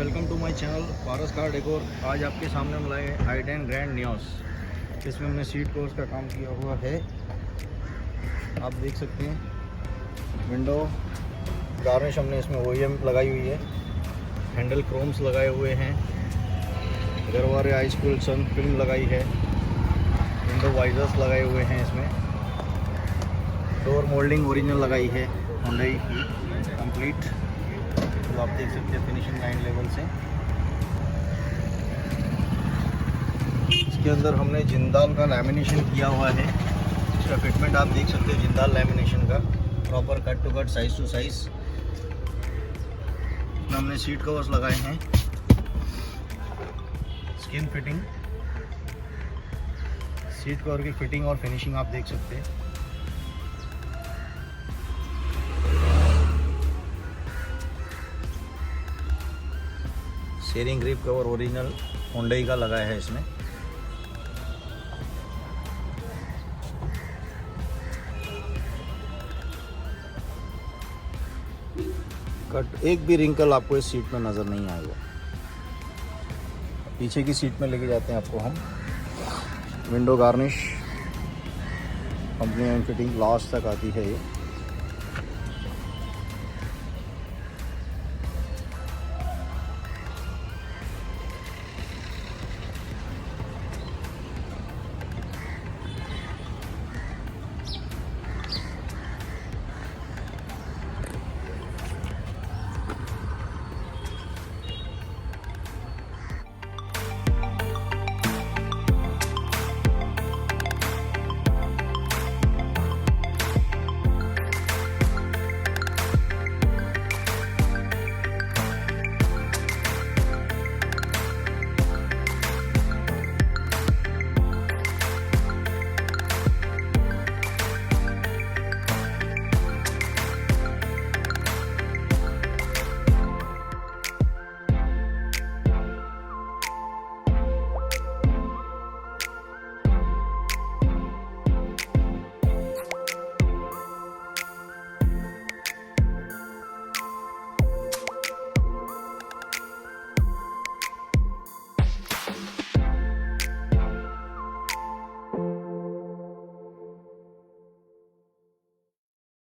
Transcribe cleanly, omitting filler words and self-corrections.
Welcome to my channel Paras car decor. आज आपके सामने हम लाए i10 ग्रैंड नियोस। इसमें हमने सीट कवर्स का काम किया हुआ है, आप देख सकते हैं। विंडो गार्निश हमने इसमें OEM लगाई हुई है, हैंडल क्रोम्स लगाए हुए हैं, गरवारे हाई स्कूल सनफिल्म लगाई है, विंडो वाइजर्स लगाए हुए हैं इसमें, डोर मोल्डिंग ओरिजिनल लगाई है Hyundai की कंप्लीट। तो आप देख सकते हैं फिनिशिंग लाइन लेवल से। इसके अंदर हमने जिंदाल का लैमिनेशन किया हुआ है। इसका फिटमेंट आप देख सकते हैं, जिंदाल लैमिनेशन का proper cut to cut size to size. इसमें हमने सीट कवर्स लगाए हैं, स्किन फिटिंग, सीट कवर की फिटिंग और फिनिशिंग आप देख सकते हैं। Steering grip cover original Hyundai का लगाया है इसमें। कट एक भी रिंकल आपको इस सीट में नज़र नहीं आएगा। पीछे की सीट में लेके जाते हैं आपको हम। Window garnish company and fitting last तक आती है ये।